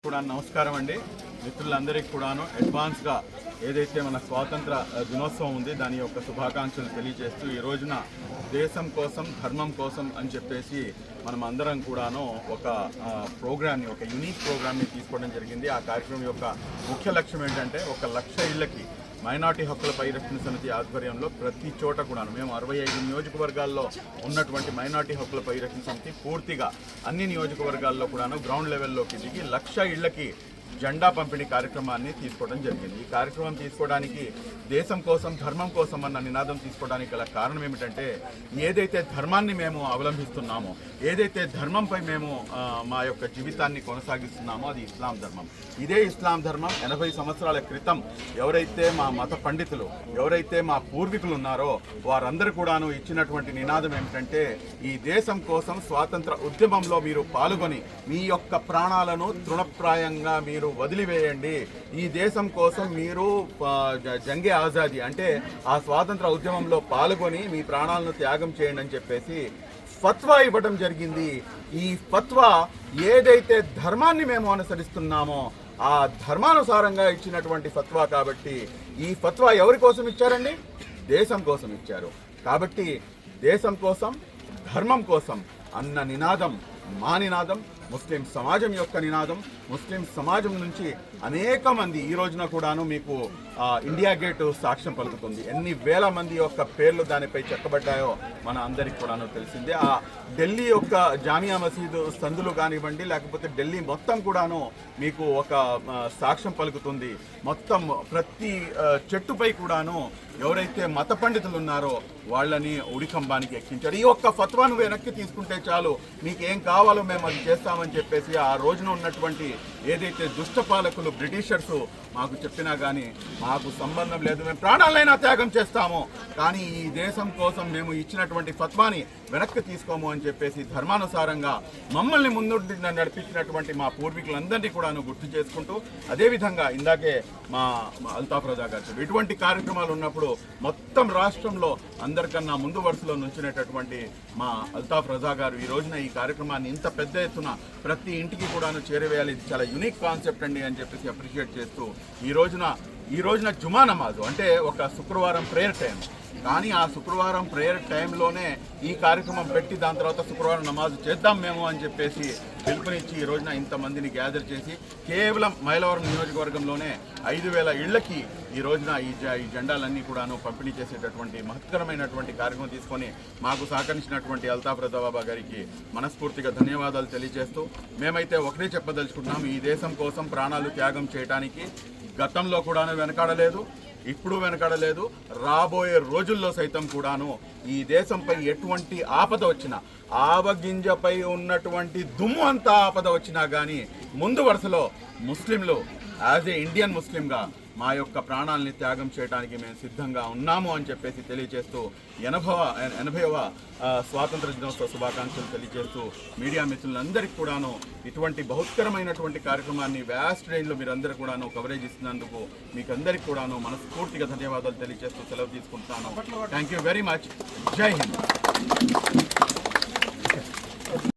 కూడా నమస్కారం అండి. మిత్రులందరికీ కూడాను అడ్వాన్స్గా ఏదైతే మన స్వాతంత్ర దినోత్సవం ఉంది దాని యొక్క శుభాకాంక్షలు తెలియజేస్తూ ఈ రోజున దేశం కోసం ధర్మం కోసం అని చెప్పేసి మనం అందరం కూడాను ఒక ప్రోగ్రామ్ని, ఒక యూనిక్ ప్రోగ్రామ్ని తీసుకోవడం జరిగింది. ఆ కార్యక్రమం యొక్క ముఖ్య లక్ష్యం ఏంటంటే 1,00,000 ఇళ్లకి మైనార్టీ హక్కుల పరిరక్షణ సమితి ఆధ్వర్యంలో ప్రతి చోట కూడా మేము 65 నియోజకవర్గాల్లో ఉన్నటువంటి మైనార్టీ హక్కుల పరిరక్షణ సమితి పూర్తిగా అన్ని నియోజకవర్గాల్లో కూడాను గ్రౌండ్ లెవెల్లోకి దిగి 1,00,000 ఇళ్లకి జెండా పంపిణీ కార్యక్రమాన్ని తీసుకోవడం జరిగింది. ఈ కార్యక్రమం తీసుకోవడానికి దేశం కోసం ధర్మం కోసం అన్న నినాదం తీసుకోవడానికి గల కారణం ఏమిటంటే ఏదైతే ధర్మాన్ని మేము అవలంబిస్తున్నామో, ఏదైతే ధర్మంపై మేము మా యొక్క జీవితాన్ని కొనసాగిస్తున్నామో అది ఇస్లాం ధర్మం. ఇదే ఇస్లాం ధర్మం 80 సంవత్సరాల క్రితం ఎవరైతే మా మత పండితులు, ఎవరైతే మా పూర్వీకులు ఉన్నారో వారందరూ కూడాను ఇచ్చినటువంటి నినాదం ఏమిటంటే ఈ దేశం కోసం స్వాతంత్ర ఉద్యమంలో మీరు పాల్గొని మీ యొక్క ప్రాణాలను తృణప్రాయంగా మీరు వదిలివేయండి. ఈ దేశం కోసం మీరు జంగే ఆజాదీ అంటే ఆ స్వాతంత్ర ఉద్యమంలో పాల్గొని మీ ప్రాణాలను త్యాగం చేయండి అని చెప్పేసి ఫత్వా ఇవ్వడం జరిగింది. ఈ ఫత్వా ఏదైతే ధర్మాన్ని మేము అనుసరిస్తున్నామో ఆ ధర్మానుసారంగా ఇచ్చినటువంటి ఫత్వా కాబట్టి ఈ ఫత్వా ఎవరి కోసం ఇచ్చారండి? దేశం కోసం ఇచ్చారు. కాబట్టి దేశం కోసం ధర్మం కోసం అన్న నినాదం మా నినాదం, ముస్లిం సమాజం యొక్క నినాదం. ముస్లిం సమాజం నుంచి అనేక మంది ఈ రోజున కూడాను మీకు ఇండియా గేట్ సాక్ష్యం పలుకుతుంది. ఎన్ని వేల మంది యొక్క పేర్లు దానిపై చెక్కబడ్డాయో మన అందరికి కూడాను తెలిసిందే. ఆ ఢిల్లీ యొక్క జామియా మసీదు సందులు కానివ్వండి, లేకపోతే ఢిల్లీ మొత్తం కూడాను మీకు ఒక సాక్ష్యం పలుకుతుంది. మొత్తం ప్రతి చెట్టుపై కూడాను ఎవరైతే మత పండితులు ఉన్నారో వాళ్ళని ఉడికంబానికి ఎక్కించారు. ఈ ఒక్క ఫత్వాను వెనక్కి తీసుకుంటే చాలు, మీకేం కావాలో మేము అది చేస్తామని చెప్పేసి ఆ రోజున ఉన్నటువంటి ఏదైతే దుష్ట పాలకులు బ్రిటిషర్స్ మాకు చెప్పినా కానీ మాకు సంబంధం లేదు, మేము ప్రాణాలైనా త్యాగం చేస్తాము, కానీ ఈ దేశం కోసం మేము ఇచ్చినటువంటి ఫత్వాని వెనక్కి తీసుకోము అని చెప్పేసి ధర్మానుసారంగా మమ్మల్ని ముందుండి నడిపించినటువంటి మా పూర్వీకులందరినీ కూడాను గుర్తు చేసుకుంటూ, అదేవిధంగా ఇందాకే మా అల్తాఫ్ రజా గారు ఇటువంటి కార్యక్రమాలు ఉన్నప్పుడు మొత్తం రాష్ట్రంలో అందరికన్నా ముందు వరుసలో నుంచినటువంటి మా అల్తాఫ్ రజా గారు ఈ రోజున ఈ కార్యక్రమాన్ని ఇంత పెద్ద ఎత్తున ప్రతి ఇంటికి కూడాను చేరవేయాలి, ఇది చాలా యూనిక్ కాన్సెప్ట్ అండి అని చెప్పేసి అప్రిషియేట్ చేస్తూ ఈ రోజున జుమా నమాజు అంటే ఒక శుక్రవారం ప్రేయర్ టైం, కానీ ఆ శుక్రవారం ప్రేయర్ టైంలోనే ఈ కార్యక్రమం పెట్టి దాని తర్వాత శుక్రవారం నమాజు చేద్దాం మేము అని చెప్పేసి పిలుపునిచ్చి ఈ రోజున ఇంతమందిని గ్యాదర్ చేసి కేవలం మైలవరం నియోజకవర్గంలోనే 5,000 ఇళ్లకి ఈ రోజున ఈ జెండాలన్నీ కూడాను పంపిణీ చేసేటటువంటి మహత్తరమైనటువంటి కార్యక్రమం తీసుకొని మాకు సహకరించినటువంటి అల్తాఫ్ రజా బాబా గారికి మనస్ఫూర్తిగా ధన్యవాదాలు తెలియజేస్తూ మేమైతే ఒకటే చెప్పదలుచుకుంటున్నాం, ఈ దేశం కోసం ప్రాణాలు త్యాగం చేయడానికి గతంలో కూడాను వెనకాడలేదు, ఇప్పుడు వెనకాడలేదు, రాబోయే రోజుల్లో సైతం కూడాను ఈ దేశంపై ఎటువంటి ఆపద వచ్చినా, ఆవగింజపై ఉన్నటువంటి దుమ్ము అంతా ఆపద వచ్చినా కానీ ముందు వరుసలో ముస్లింలు యాజ్ ఏ ఇండియన్ ముస్లింగా మా యొక్క ప్రాణాలని త్యాగం చేయడానికి మేము సిద్ధంగా ఉన్నాము అని చెప్పేసి తెలియజేస్తూ 80వ స్వాతంత్ర దినోత్సవ శుభాకాంక్షలు తెలియజేస్తూ మీడియా మిత్రులందరికీ కూడాను ఇటువంటి బహుత్తరమైనటువంటి కార్యక్రమాన్ని వ్యాస్ట్ రేంజ్లో మీరందరూ కూడాను కవరేజ్ ఇస్తున్నందుకు మీకు అందరికీ కూడాను మనస్ఫూర్తిగా ధన్యవాదాలు తెలియజేస్తూ సెలవు తీసుకుంటున్నాను. Thank you very much. జై హింద్.